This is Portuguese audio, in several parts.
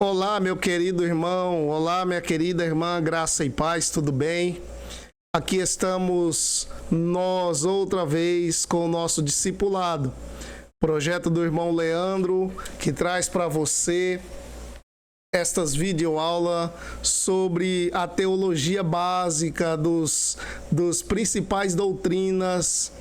Olá, meu querido irmão, olá, minha querida irmã, graça e paz, tudo bem? Aqui estamos nós outra vez com o nosso discipulado, projeto do irmão Leandro, que traz para você estas videoaulas sobre a teologia básica dos principais doutrinas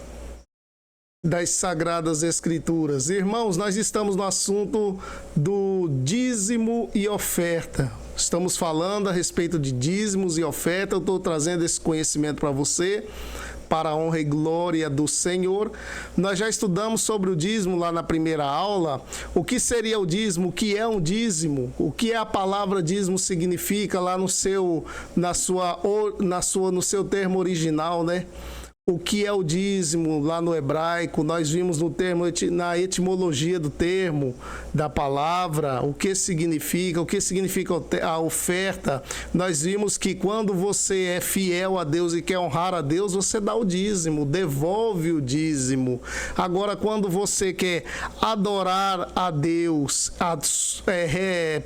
das Sagradas Escrituras. Irmãos, nós estamos no assunto do dízimo e oferta. Estamos falando a respeito de dízimos e oferta. Eu estou trazendo esse conhecimento para você, para a honra e glória do Senhor. Nós já estudamos sobre o dízimo lá na primeira aula. O que seria o dízimo? O que é um dízimo? O que a palavra dízimo significa lá no seu termo original, né? O que é o dízimo lá no hebraico? Nós vimos no termo, na etimologia do termo, da palavra, o que significa a oferta. Nós vimos que quando você é fiel a Deus e quer honrar a Deus, você dá o dízimo, devolve o dízimo. Agora, quando você quer adorar a Deus,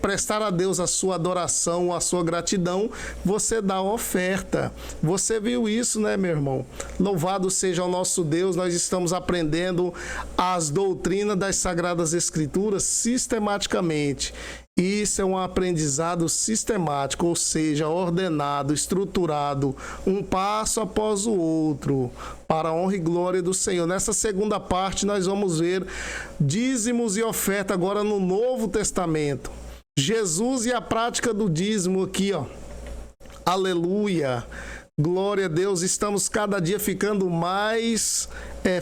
prestar a Deus a sua adoração, a sua gratidão, você dá a oferta. Você viu isso, né, meu irmão? Louvado seja o nosso Deus, nós estamos aprendendo as doutrinas das Sagradas Escrituras sistematicamente. Isso é um aprendizado sistemático, ou seja, ordenado, estruturado, um passo após o outro, para a honra e glória do Senhor. Nessa segunda parte, nós vamos ver dízimos e oferta agora no Novo Testamento. Jesus e a prática do dízimo aqui, ó. Aleluia! Glória a Deus, estamos cada dia ficando mais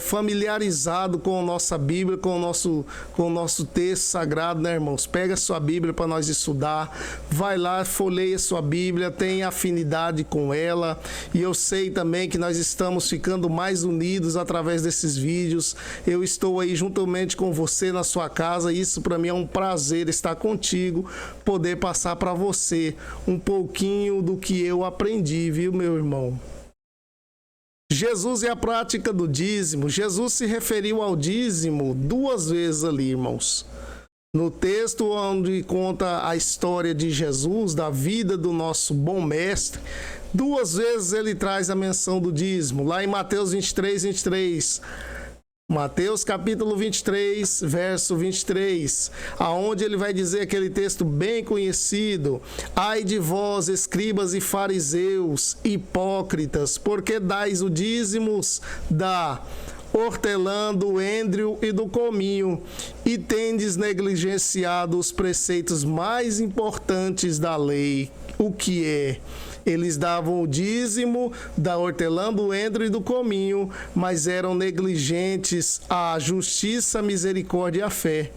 familiarizado com a nossa Bíblia, com o nosso texto sagrado, né, irmãos? Pega a sua Bíblia para nós estudar, vai lá, folheia sua Bíblia, tenha afinidade com ela, e eu sei também que nós estamos ficando mais unidos através desses vídeos. Eu estou aí juntamente com você na sua casa, e isso para mim é um prazer estar contigo, poder passar para você um pouquinho do que eu aprendi, viu, meu irmão? Jesus e a prática do dízimo. Jesus se referiu ao dízimo duas vezes ali, irmãos. No texto onde conta a história de Jesus, da vida do nosso bom mestre, duas vezes ele traz a menção do dízimo. Lá em Mateus 23. Mateus capítulo 23, verso 23, aonde ele vai dizer aquele texto bem conhecido: ai de vós, escribas e fariseus, hipócritas, porque dais o dízimos da hortelã, do endrio e do cominho, e tendes negligenciado os preceitos mais importantes da lei. O que é? Eles davam o dízimo da hortelã, do endro e do cominho, mas eram negligentes à justiça, à misericórdia e à fé.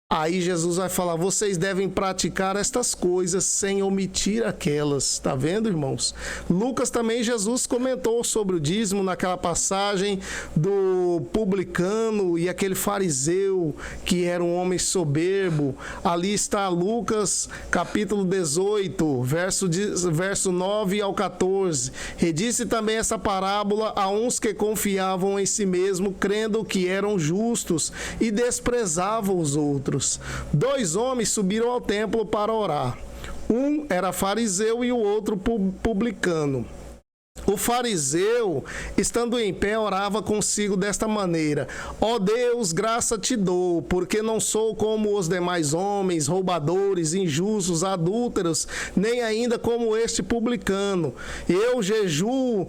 Aí Jesus vai falar: vocês devem praticar estas coisas sem omitir aquelas. Tá vendo, irmãos? Lucas também, Jesus comentou sobre o dízimo naquela passagem do publicano e aquele fariseu que era um homem soberbo. Ali está Lucas capítulo 18, verso 9 ao 14. Redisse também essa parábola a uns que confiavam em si mesmo, crendo que eram justos, e desprezavam os outros. Dois homens subiram ao templo para orar. Um era fariseu e o outro publicano. O fariseu, estando em pé, orava consigo desta maneira: ó Deus, graça te dou, porque não sou como os demais homens, roubadores, injustos, adúlteros, nem ainda como este publicano. Eu jejuo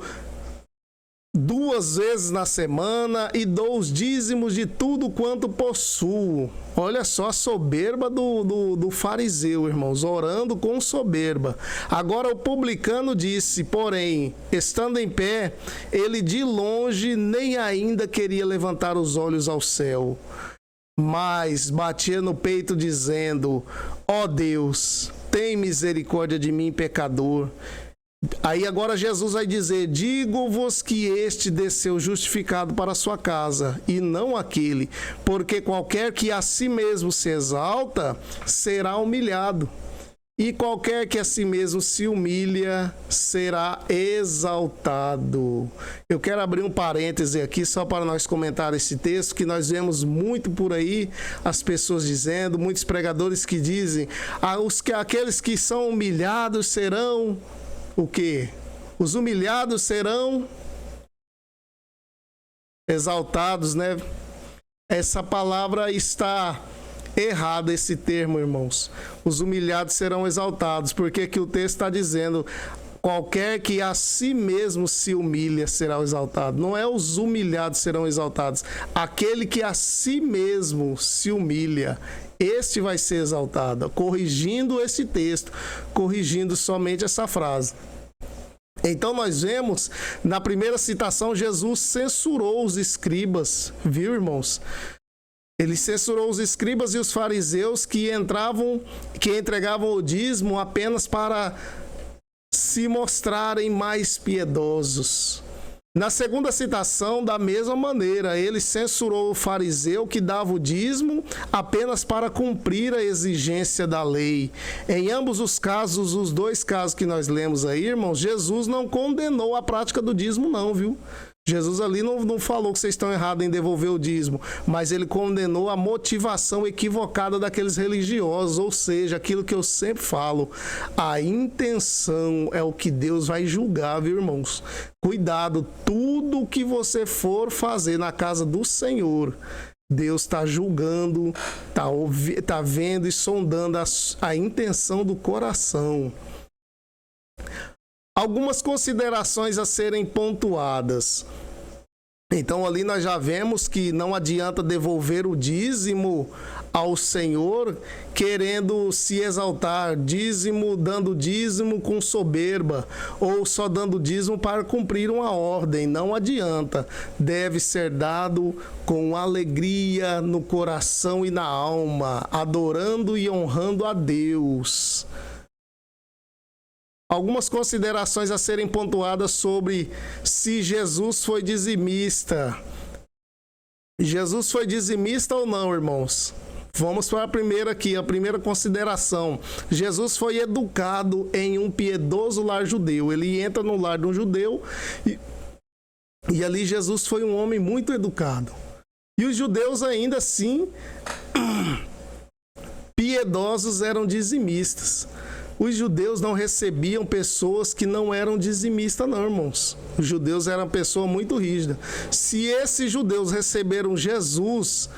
2 vezes na semana e dou os dízimos de tudo quanto possuo. Olha só a soberba do fariseu, irmãos, orando com soberba. Agora o publicano disse, porém, estando em pé, ele de longe nem ainda queria levantar os olhos ao céu, mas batia no peito dizendo: ó Deus, tem misericórdia de mim, pecador. Aí agora Jesus vai dizer: digo-vos que este desceu justificado para a sua casa, e não aquele, porque qualquer que a si mesmo se exalta, será humilhado, E qualquer que a si mesmo se humilha será exaltado. Eu quero abrir um parêntese aqui só para nós comentar esse texto, que nós vemos muito por aí as pessoas dizendo, muitos pregadores que dizem, aqueles que são humilhados serão o quê? Os humilhados serão exaltados, né? Essa palavra está errado, esse termo, irmãos. Os humilhados serão exaltados, porque que o texto está dizendo, qualquer que a si mesmo se humilha será exaltado. Não é os humilhados serão exaltados, aquele que a si mesmo se humilha, este vai ser exaltado. Corrigindo esse texto, corrigindo somente essa frase. Então nós vemos, na primeira citação, Jesus censurou os escribas, viu, irmãos? Ele censurou os escribas e os fariseus que entregavam o dízimo apenas para se mostrarem mais piedosos. Na segunda citação, da mesma maneira, ele censurou o fariseu que dava o dízimo apenas para cumprir a exigência da lei. Em ambos os casos, os dois casos que nós lemos aí, irmãos, Jesus não condenou a prática do dízimo não, viu? Jesus ali não falou que vocês estão errados em devolver o dízimo, mas ele condenou a motivação equivocada daqueles religiosos, ou seja, aquilo que eu sempre falo, a intenção é o que Deus vai julgar, viu, irmãos? Cuidado, tudo que você fazer na casa do Senhor, Deus está julgando, está vendo e sondando a intenção do coração. Algumas considerações a serem pontuadas. Então ali nós já vemos que não adianta devolver o dízimo ao Senhor querendo se exaltar, dando dízimo com soberba, ou só dando dízimo para cumprir uma ordem. Não adianta. Deve ser dado com alegria no coração e na alma, adorando e honrando a Deus. Algumas considerações a serem pontuadas sobre se Jesus foi dizimista. Jesus foi dizimista ou não, irmãos? Vamos para a primeira aqui, a primeira consideração. Jesus foi educado em um piedoso lar judeu. Ele entra no lar de um judeu e ali Jesus foi um homem muito educado. E os judeus ainda assim, piedosos, eram dizimistas. Os judeus não recebiam pessoas que não eram dizimistas, não, irmãos. Os judeus eram pessoa muito rígida. Se esses judeus receberam Jesus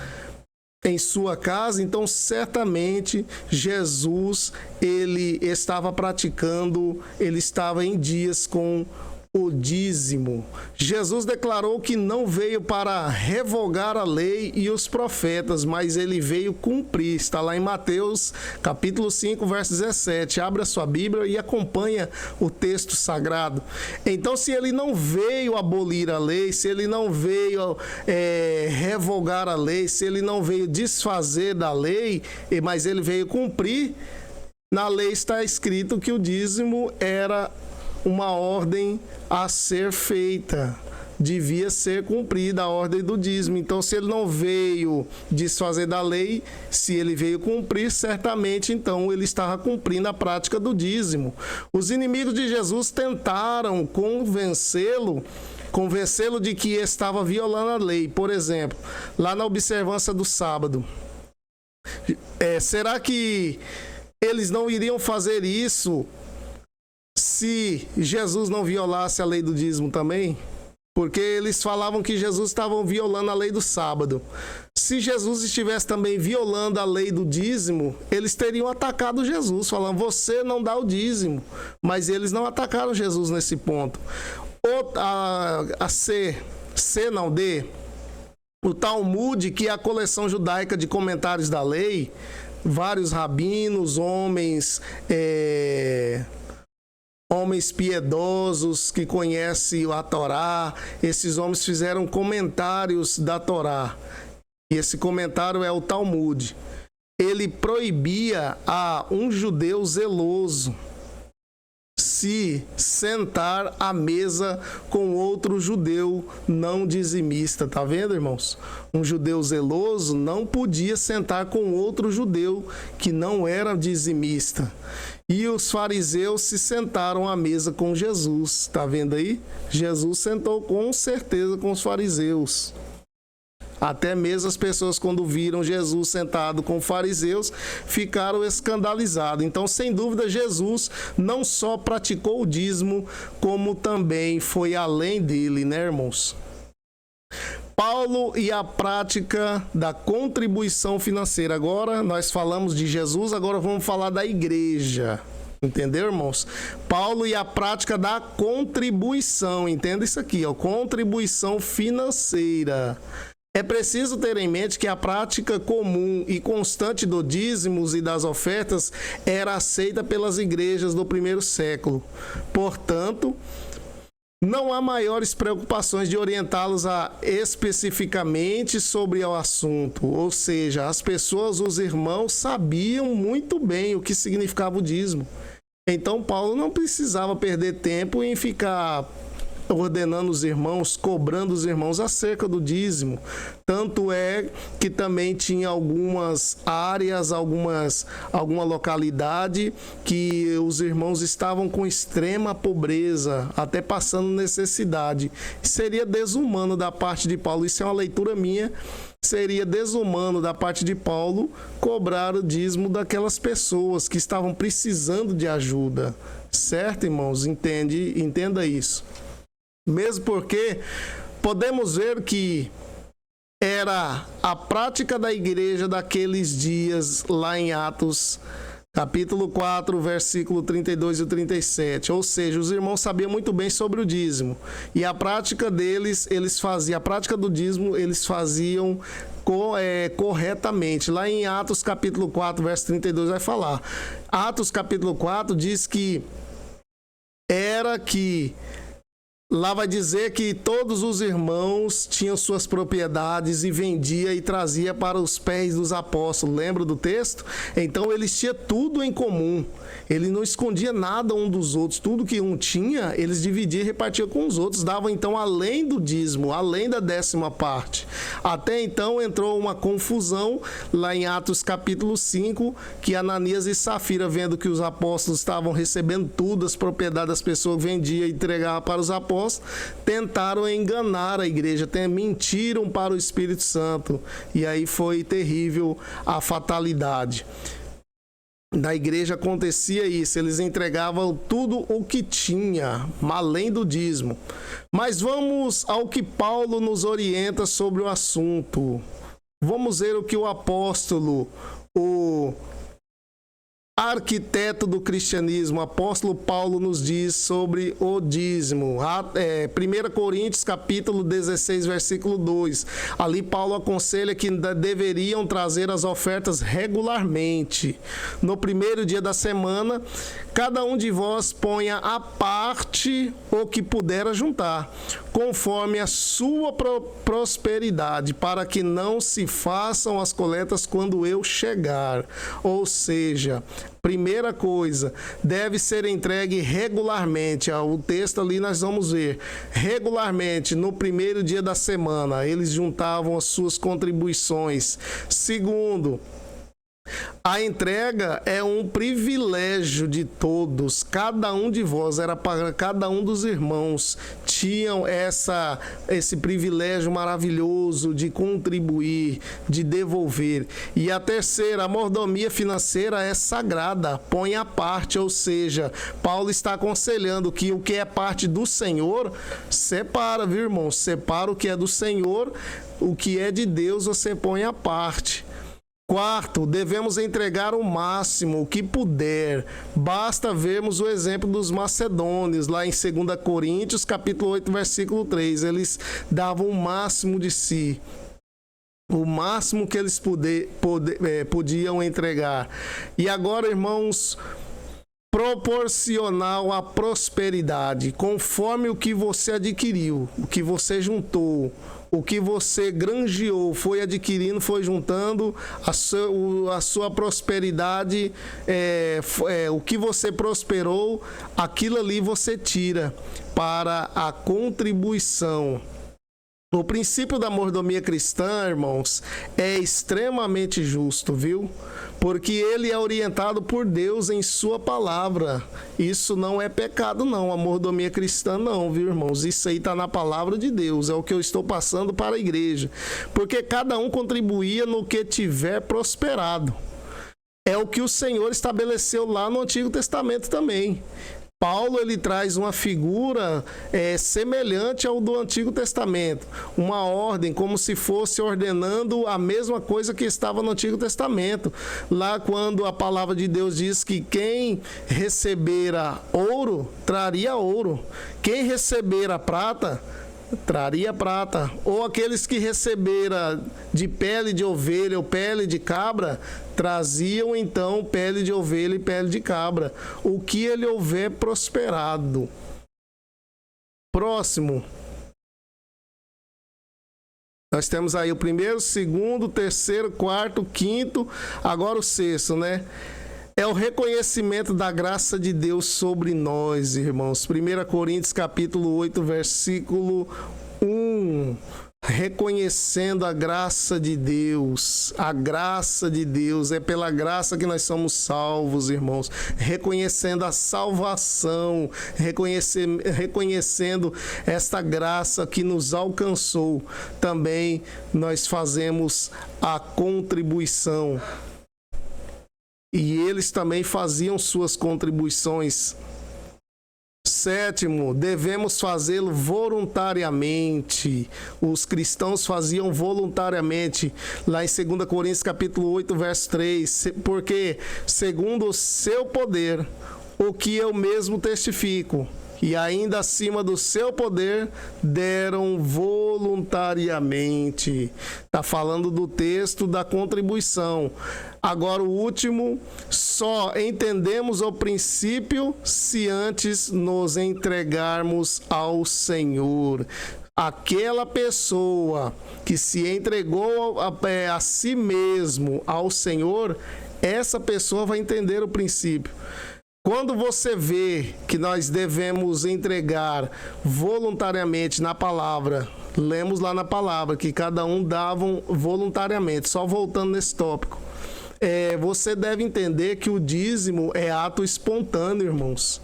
em sua casa, então certamente Jesus, ele estava praticando, ele estava em dias com o dízimo. Jesus declarou que não veio para revogar a lei e os profetas, mas ele veio cumprir. Está lá em Mateus, capítulo 5, verso 17. Abra sua Bíblia e acompanha o texto sagrado. Então, se ele não veio abolir a lei, se ele não veio revogar a lei, se ele não veio desfazer da lei, mas ele veio cumprir, na lei está escrito que o dízimo era uma ordem a ser feita, devia ser cumprida a ordem do dízimo. Então, se ele não veio desfazer da lei, se ele veio cumprir, certamente, então, ele estava cumprindo a prática do dízimo. Os inimigos de Jesus tentaram convencê-lo de que estava violando a lei. Por exemplo, lá na observância do sábado. Será que eles não iriam fazer isso se Jesus não violasse a lei do dízimo também? Porque eles falavam que Jesus estava violando a lei do sábado. Se Jesus estivesse também violando a lei do dízimo, eles teriam atacado Jesus, falando, você não dá o dízimo. Mas eles não atacaram Jesus nesse ponto. O Talmud, que é a coleção judaica de comentários da lei, vários rabinos, homens piedosos que conhecem a Torá, esses homens fizeram comentários da Torá. E esse comentário é o Talmud. Ele proibia a um judeu zeloso se sentar à mesa com outro judeu não dizimista. Tá vendo, irmãos? Um judeu zeloso não podia sentar com outro judeu que não era dizimista. E os fariseus se sentaram à mesa com Jesus. Tá vendo aí? Jesus sentou com certeza com os fariseus. Até mesmo as pessoas, quando viram Jesus sentado com fariseus, ficaram escandalizados. Então, sem dúvida, Jesus não só praticou o dízimo, como também foi além dele, né, irmãos? Paulo e a prática da contribuição financeira. Agora nós falamos de Jesus, agora vamos falar da igreja. Entendeu, irmãos? Paulo e a prática da contribuição. Entenda isso aqui, ó, contribuição financeira. É preciso ter em mente que a prática comum e constante do dízimos e das ofertas era aceita pelas igrejas do primeiro século. Portanto, não há maiores preocupações de orientá-los especificamente sobre o assunto. Ou seja, as pessoas, os irmãos, sabiam muito bem o que significava o dízimo. Então, Paulo não precisava perder tempo em ficar ordenando os irmãos, cobrando os irmãos acerca do dízimo. Tanto é que também tinha algumas áreas, alguma localidade que os irmãos estavam com extrema pobreza, até passando necessidade. Seria desumano da parte de Paulo, isso é uma leitura minha, seria desumano da parte de Paulo cobrar o dízimo daquelas pessoas que estavam precisando de ajuda. Certo, irmãos? Entenda isso. Mesmo porque podemos ver que era a prática da igreja daqueles dias lá em Atos, capítulo 4, versículo 32 e 37. Ou seja, os irmãos sabiam muito bem sobre o dízimo. E a prática deles, a prática do dízimo, eles faziam corretamente. Lá em Atos, capítulo 4, verso 32, vai falar. Atos, capítulo 4, diz que lá vai dizer que todos os irmãos tinham suas propriedades e vendia e trazia para os pés dos apóstolos. Lembra do texto? Então eles tinham tudo em comum. Ele não escondia nada um dos outros. Tudo que um tinha, eles dividiam e repartiam com os outros. Davam então além do dízimo, além da 10ª parte. Até então entrou uma confusão lá em Atos capítulo 5, que Ananias e Safira, vendo que os apóstolos estavam recebendo tudo, as propriedades das pessoas, vendia e entregava para os apóstolos, tentaram enganar a igreja, mentiram para o Espírito Santo. E aí foi terrível a fatalidade. Na igreja acontecia isso, eles entregavam tudo o que tinha, além do dízimo. Mas vamos ao que Paulo nos orienta sobre o assunto. Vamos ver o que o apóstolo, o arquiteto do cristianismo, o apóstolo Paulo, nos diz sobre o dízimo. 1 Coríntios capítulo 16, versículo 2. Ali Paulo aconselha que deveriam trazer as ofertas regularmente. No primeiro dia da semana, cada um de vós ponha à parte o que puder juntar, conforme a sua prosperidade, para que não se façam as coletas quando eu chegar. Ou seja, primeira coisa, deve ser entregue regularmente. O texto ali nós vamos ver. Regularmente, no primeiro dia da semana, eles juntavam as suas contribuições. Segundo, a entrega é um privilégio de todos. Cada um de vós, era para cada um dos irmãos, tinham esse privilégio maravilhoso de contribuir, de devolver. E a terceira, a mordomia financeira é sagrada, põe à parte, ou seja, Paulo está aconselhando que o que é parte do Senhor, separa, viu, irmãos? Separa o que é do Senhor, o que é de Deus você põe à parte. Quarto, devemos entregar o máximo, o que puder. Basta vermos o exemplo dos macedônios, lá em 2 Coríntios, capítulo 8, versículo 3. Eles davam o máximo de si, o máximo que eles podiam entregar. E agora, irmãos, proporcional à prosperidade, conforme o que você adquiriu, o que você juntou, O que você granjeou, foi adquirindo, foi juntando, a sua prosperidade, o que você prosperou, aquilo ali você tira para a contribuição. O princípio da mordomia cristã, irmãos, é extremamente justo, viu? Porque ele é orientado por Deus em sua palavra. Isso não é pecado, não. A mordomia cristã, não, viu, irmãos? Isso aí está na palavra de Deus. É o que eu estou passando para a igreja. Porque cada um contribuía no que tiver prosperado. É o que o Senhor estabeleceu lá no Antigo Testamento também. Paulo, ele traz uma figura semelhante ao do Antigo Testamento, uma ordem, como se fosse ordenando a mesma coisa que estava no Antigo Testamento. Lá quando a palavra de Deus diz que quem recebera ouro, traria ouro. Quem recebera prata, traria prata. Ou aqueles que recebera de pele de ovelha ou pele de cabra, traziam então pele de ovelha e pele de cabra. O que ele houver prosperado. Próximo. Nós temos aí o primeiro, segundo, terceiro, quarto, quinto, agora o sexto, né? É o reconhecimento da graça de Deus sobre nós, irmãos. 1 Coríntios capítulo 8, versículo 1. Reconhecendo a graça de Deus. A graça de Deus. É pela graça que nós somos salvos, irmãos. Reconhecendo a salvação. Reconhecendo esta graça que nos alcançou. Também nós fazemos a contribuição. E eles também faziam suas contribuições. Sétimo, devemos fazê-lo voluntariamente. Os cristãos faziam voluntariamente. Lá em 2 Coríntios capítulo 8, verso 3. Porque, segundo o seu poder, o que eu mesmo testifico, e ainda acima do seu poder, deram voluntariamente. Está falando do texto da contribuição. Agora o último, só entendemos o princípio se antes nos entregarmos ao Senhor. Aquela pessoa que se entregou a si mesmo ao Senhor, essa pessoa vai entender o princípio. Quando você vê que nós devemos entregar voluntariamente na palavra, lemos lá na palavra que cada um davam voluntariamente, só voltando nesse tópico, você deve entender que o dízimo é ato espontâneo, irmãos.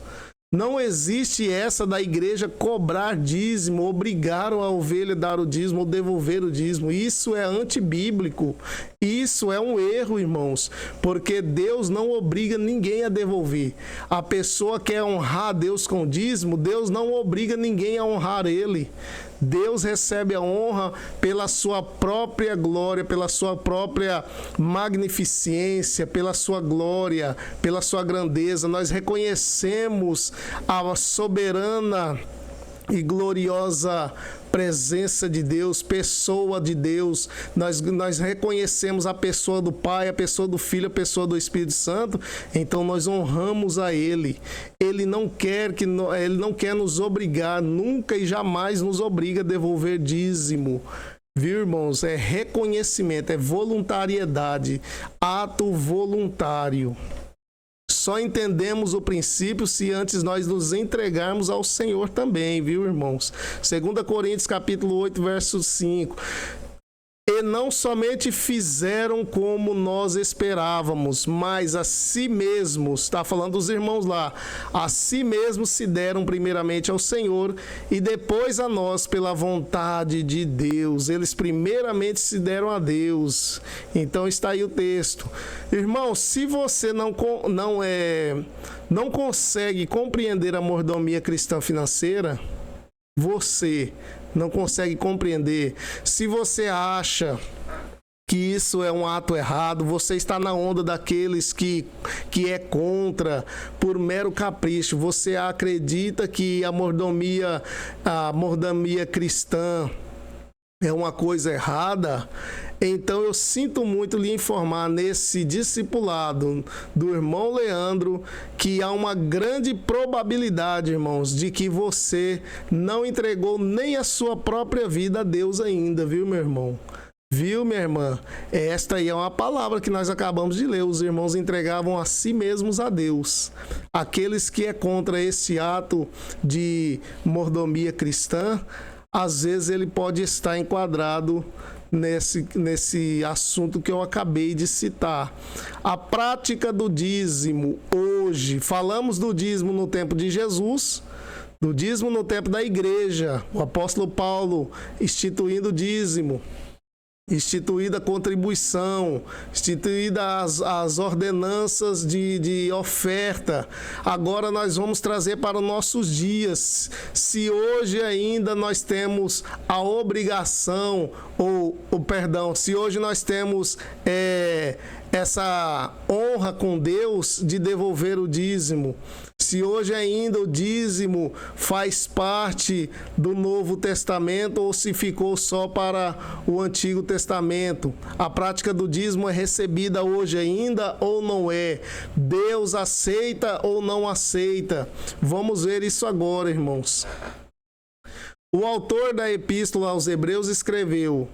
Não existe essa da igreja cobrar dízimo, obrigar a ovelha a dar o dízimo ou devolver o dízimo. Isso é antibíblico. Isso é um erro, irmãos, porque Deus não obriga ninguém a devolver. A pessoa quer honrar Deus com dízimo, Deus não obriga ninguém a honrar Ele. Deus recebe a honra pela sua própria glória, pela sua própria magnificência, pela sua glória, pela sua grandeza. Nós reconhecemos a soberana e gloriosa presença de Deus, pessoa de Deus. Nós reconhecemos a pessoa do Pai, a pessoa do Filho, a pessoa do Espírito Santo. Então nós honramos a Ele. Ele não quer nos obrigar, nunca e jamais nos obriga a devolver dízimo. Viu, irmãos? É reconhecimento, é voluntariedade, ato voluntário. Só entendemos o princípio se antes nós nos entregarmos ao Senhor também, viu, irmãos? 2 Coríntios capítulo 8, verso 5. E não somente fizeram como nós esperávamos, mas a si mesmos, está falando dos irmãos lá, a si mesmos se deram primeiramente ao Senhor e depois a nós pela vontade de Deus. Eles primeiramente se deram a Deus. Então está aí o texto. Irmão, se você não consegue compreender a mordomia cristã financeira, você não consegue compreender. Se você acha que isso é um ato errado, você está na onda daqueles que é contra por mero capricho. Você acredita que a mordomia cristã é uma coisa errada, Então eu sinto muito lhe informar nesse discipulado do irmão Leandro que há uma grande probabilidade, irmãos, de que você não entregou nem a sua própria vida a Deus ainda, viu, meu irmão? Viu, minha irmã? Esta aí é uma palavra que nós acabamos de ler. Os irmãos entregavam a si mesmos a Deus. Aqueles que é contra esse ato de cristã, às vezes ele pode estar enquadrado nesse assunto que eu acabei de citar. A prática do dízimo hoje, falamos do dízimo no tempo de Jesus, do dízimo no tempo da igreja, o apóstolo Paulo instituindo o dízimo, instituída a contribuição, instituída as ordenanças de oferta. Agora nós vamos trazer para os nossos dias. Se hoje ainda nós temos a obrigação, se hoje nós temos essa honra com Deus de devolver o dízimo, se hoje ainda o dízimo faz parte do Novo Testamento ou se ficou só para o Antigo Testamento, a prática do dízimo é recebida hoje ainda ou não é? Deus aceita ou não aceita? Vamos ver isso agora, irmãos. O autor da Epístola aos Hebreus escreveu: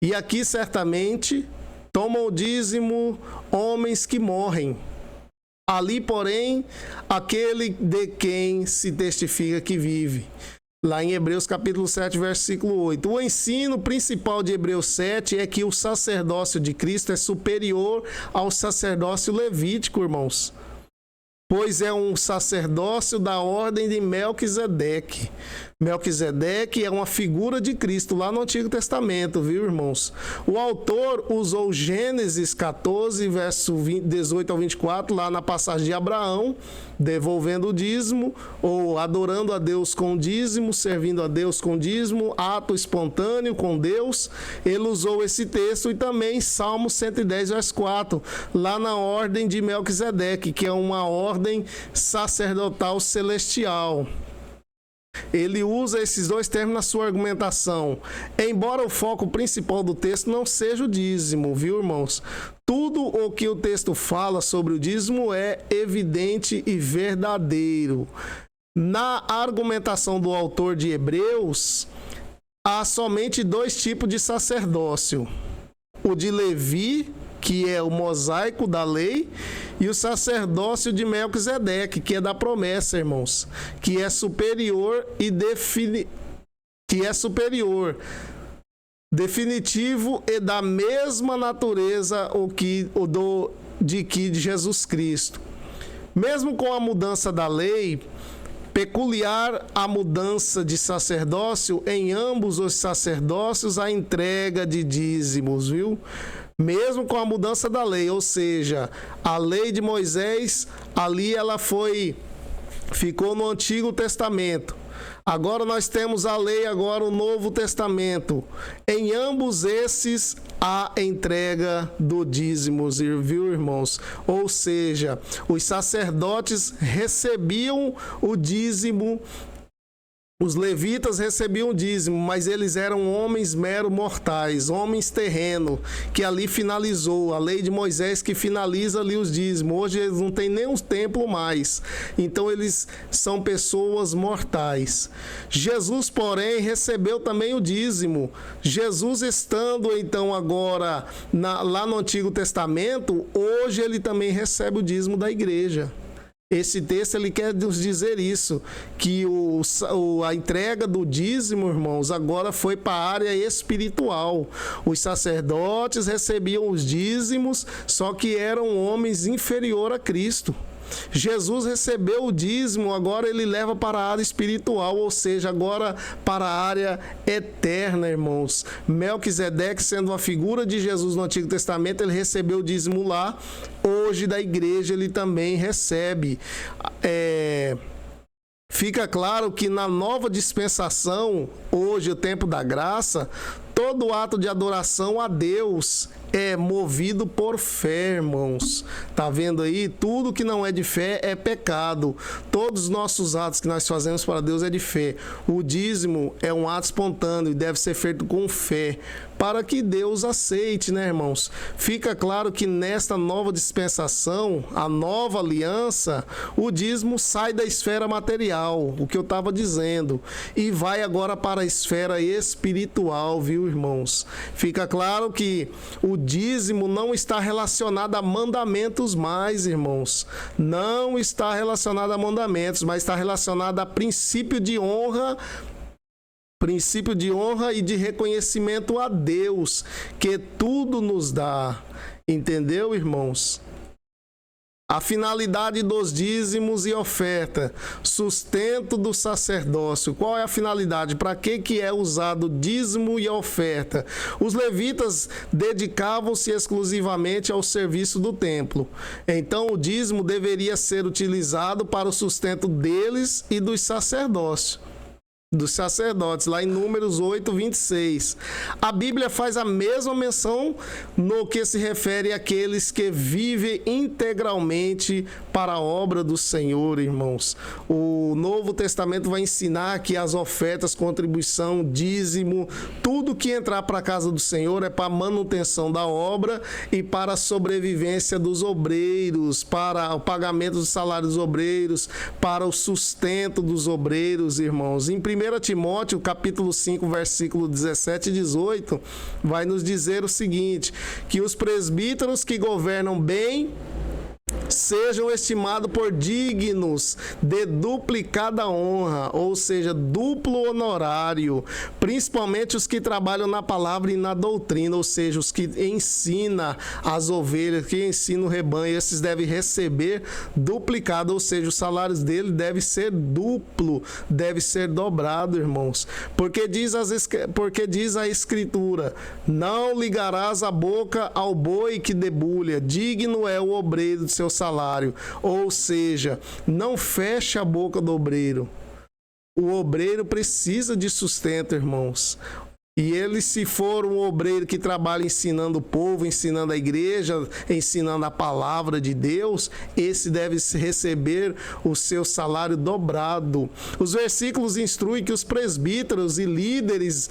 e aqui certamente tomam o dízimo homens que morrem. Ali, porém, aquele de quem se testifica que vive. Lá em Hebreus capítulo 7, versículo 8. O ensino principal de Hebreus 7 é que o sacerdócio de Cristo é superior ao sacerdócio levítico, irmãos. Pois é um sacerdócio da ordem de Melquisedeque. Melquisedeque é uma figura de Cristo lá no Antigo Testamento, viu, irmãos? O autor usou Gênesis 14, verso 18 ao 24, lá na passagem de Abraão, devolvendo o dízimo, ou adorando a Deus com dízimo, servindo a Deus com dízimo, ato espontâneo com Deus. Ele usou esse texto e também Salmo 110, verso 4, lá na ordem de Melquisedeque, que é uma ordem sacerdotal celestial. Ele usa esses dois termos na sua argumentação. Embora o foco principal do texto não seja o dízimo, viu, irmãos? Tudo o que o texto fala sobre o dízimo é evidente e verdadeiro. Na argumentação do autor de Hebreus, há somente dois tipos de sacerdócio: o de Levi, que é o mosaico da lei, e o sacerdócio de Melquisedeque, que é da promessa, irmãos, que é superior definitivo e da mesma natureza de Jesus Cristo. Mesmo com a mudança da lei, peculiar a mudança de sacerdócio, em ambos os sacerdócios a entrega de dízimos, viu? Mesmo com a mudança da lei, ou seja, a lei de Moisés, ali ela ficou no Antigo Testamento. Agora nós temos a lei, agora o Novo Testamento. Em ambos esses, a entrega do dízimos, viu, irmãos? Ou seja, os sacerdotes recebiam o dízimo, os levitas recebiam o dízimo, mas eles eram homens mero mortais, homens terrenos, que ali finalizou. A lei de Moisés que finaliza ali os dízimos. Hoje eles não têm nem um templo mais. Então eles são pessoas mortais. Jesus, porém, recebeu também o dízimo. Jesus estando então agora lá no Antigo Testamento, hoje ele também recebe o dízimo da igreja. Esse texto ele quer nos dizer isso, que a entrega do dízimo, irmãos, agora foi para a área espiritual. Os sacerdotes recebiam os dízimos, só que eram homens inferiores a Cristo. Jesus recebeu o dízimo, agora ele leva para a área espiritual, ou seja, agora para a área eterna, irmãos. Melquisedeque, sendo uma figura de Jesus no Antigo Testamento, ele recebeu o dízimo lá. Hoje da igreja ele também recebe. Fica claro que na nova dispensação, hoje o tempo da graça, todo ato de adoração a Deus é movido por fé, irmãos. Tá vendo aí? Tudo que não é de fé é pecado. Todos os nossos atos que nós fazemos para Deus é de fé. O dízimo é um ato espontâneo e deve ser feito com fé, para que Deus aceite, né, irmãos? Fica claro que nesta nova dispensação, a nova aliança, o dízimo sai da esfera material, o que eu estava dizendo, e vai agora para a esfera espiritual, viu, irmãos? Fica claro que o dízimo não está relacionado a mandamentos mais, irmãos. Não está relacionado a mandamentos, mas está relacionado a princípio de honra e de reconhecimento a Deus, que tudo nos dá. Entendeu, irmãos? A finalidade dos dízimos e oferta, sustento do sacerdócio. Qual é a finalidade? Para que é usado dízimo e oferta? Os levitas dedicavam-se exclusivamente ao serviço do templo. Então, o dízimo deveria ser utilizado para o sustento deles e dos sacerdotes, lá em Números 8, 26. A Bíblia faz a mesma menção no que se refere àqueles que vivem integralmente para a obra do Senhor, irmãos. O Novo Testamento vai ensinar que as ofertas, contribuição, dízimo, tudo que entrar para a casa do Senhor é para a manutenção da obra e para a sobrevivência dos obreiros, para o pagamento do salário dos obreiros, para o sustento dos obreiros, irmãos. Em 1 Timóteo, capítulo 5, versículo 17 e 18, vai nos dizer o seguinte, que os presbíteros que governam bem sejam estimados por dignos de duplicada honra, ou seja, duplo honorário, principalmente os que trabalham na palavra e na doutrina, ou seja, os que ensinam as ovelhas, que ensinam o rebanho, esses devem receber duplicado, ou seja, os salários dele deve ser duplo, deve ser dobrado, irmãos, porque diz a Escritura, não ligarás a boca ao boi que debulha, digno é o obreiro de seu salário, ou seja, não feche a boca do obreiro. O obreiro precisa de sustento, irmãos. E ele, se for um obreiro que trabalha ensinando o povo, ensinando a igreja, ensinando a palavra de Deus, esse deve receber o seu salário dobrado. Os versículos instruem que os presbíteros e líderes,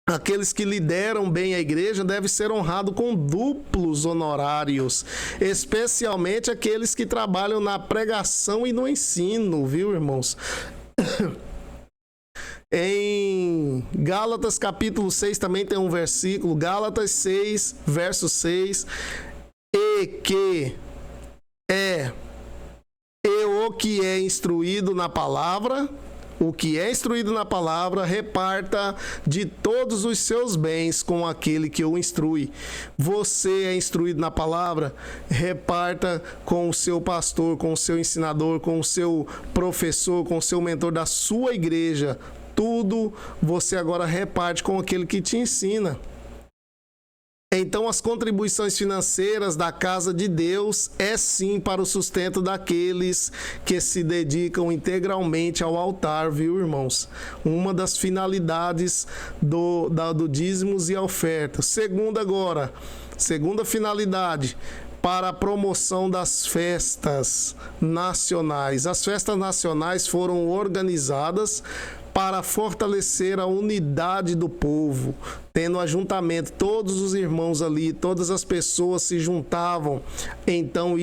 aqueles que lideram bem a igreja, devem ser honrados com duplos honorários, especialmente aqueles que trabalham na pregação e no ensino, viu, irmãos? Em Gálatas capítulo 6 também tem um versículo, Gálatas 6, verso 6, e o que é instruído na palavra, reparta de todos os seus bens com aquele que o instrui. Você é instruído na palavra, reparta com o seu pastor, com o seu ensinador, com o seu professor, com o seu mentor da sua igreja. Tudo você agora reparte com aquele que te ensina. Então, as contribuições financeiras da casa de Deus é sim para o sustento daqueles que se dedicam integralmente ao altar, viu, irmãos? Uma das finalidades do dízimos e ofertas. Segunda finalidade, para a promoção das festas nacionais. As festas nacionais foram organizadas para fortalecer a unidade do povo, tendo ajuntamento, todos os irmãos ali, todas as pessoas se juntavam. Então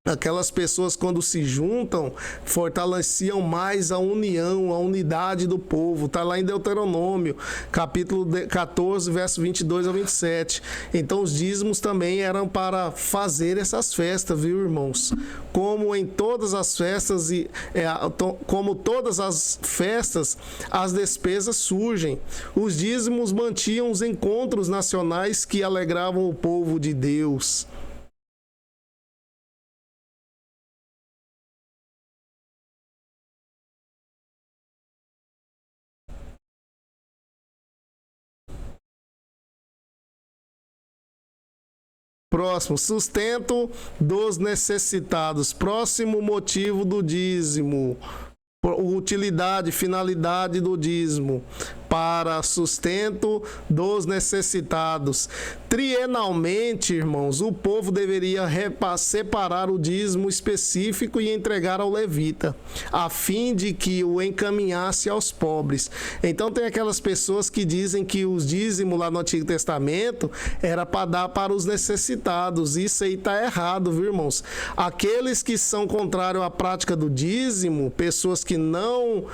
aquelas pessoas, quando se juntam, fortaleciam mais a união, a unidade do povo. Está lá em Deuteronômio, capítulo 14, verso 22 a 27. Então, os dízimos também eram para fazer essas festas, viu, irmãos? Como em todas as festas, as despesas surgem. Os dízimos mantinham os encontros nacionais que alegravam o povo de Deus. Próximo, sustento dos necessitados. Próximo motivo do dízimo. Utilidade, finalidade do dízimo. para sustento dos necessitados. Trienalmente, irmãos, o povo deveria separar o dízimo específico e entregar ao levita, a fim de que o encaminhasse aos pobres. Então tem aquelas pessoas que dizem que os dízimos lá no Antigo Testamento era para dar para os necessitados. Isso aí está errado, viu, irmãos? Aqueles que são contrários à prática do dízimo, pessoas que não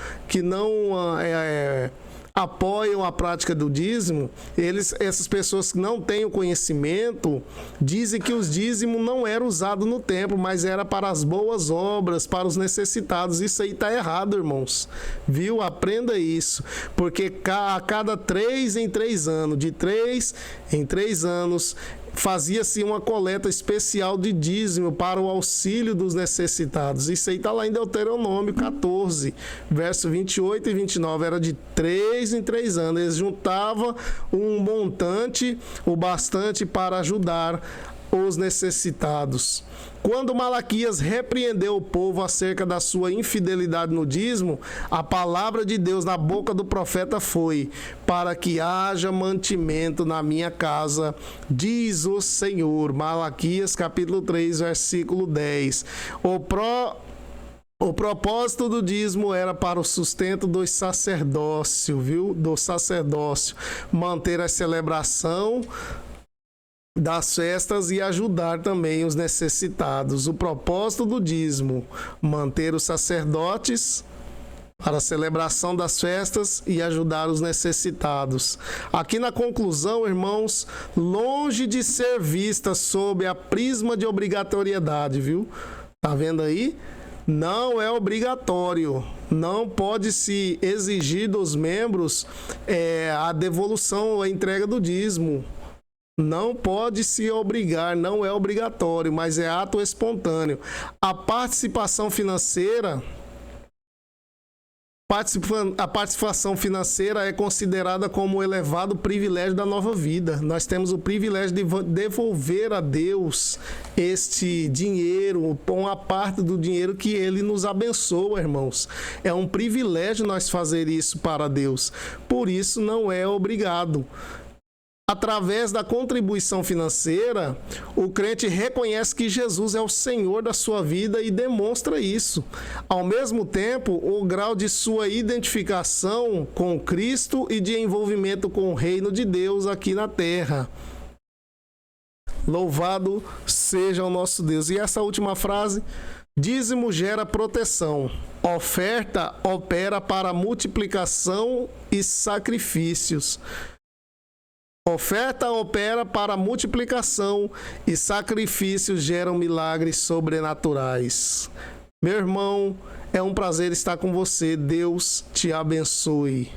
apoiam a prática do dízimo, essas pessoas que não têm o conhecimento, dizem que os dízimos não eram usados no templo, mas era para as boas obras, para os necessitados. Isso aí está errado, irmãos. Viu? Aprenda isso. Porque a cada 3 em 3 anos, de 3 em 3 anos, fazia-se uma coleta especial de dízimo para o auxílio dos necessitados. Isso aí está lá em Deuteronômio 14, verso 28 e 29. Era de 3 em 3 anos. Eles juntavam um montante, o bastante para ajudar os necessitados. Quando Malaquias repreendeu o povo acerca da sua infidelidade no dízimo, a palavra de Deus na boca do profeta foi: para que haja mantimento na minha casa, diz o Senhor. Malaquias capítulo 3, versículo 10. O propósito do dízimo era para o sustento do sacerdócio, viu? Do sacerdócio, manter a celebração das festas e ajudar também os necessitados. O propósito do dízimo: manter os sacerdotes para a celebração das festas e ajudar os necessitados. Aqui na conclusão, irmãos, longe de ser vista sob a prisma de obrigatoriedade, viu? Tá vendo aí? Não é obrigatório, não pode se exigir dos membros a devolução, a entrega do dízimo. Não pode se obrigar, não é obrigatório, mas é ato espontâneo. A participação financeira é considerada como um elevado privilégio da nova vida. Nós temos o privilégio de devolver a Deus este dinheiro, uma parte do dinheiro que Ele nos abençoa, irmãos. É um privilégio nós fazer isso para Deus. Por isso não é obrigado. Através da contribuição financeira, o crente reconhece que Jesus é o Senhor da sua vida e demonstra isso. Ao mesmo tempo, o grau de sua identificação com Cristo e de envolvimento com o reino de Deus aqui na terra. Louvado seja o nosso Deus. E essa última frase: dízimo gera proteção. Oferta opera para multiplicação e sacrifícios. Oferta opera para multiplicação e sacrifícios geram milagres sobrenaturais. Meu irmão, é um prazer estar com você. Deus te abençoe.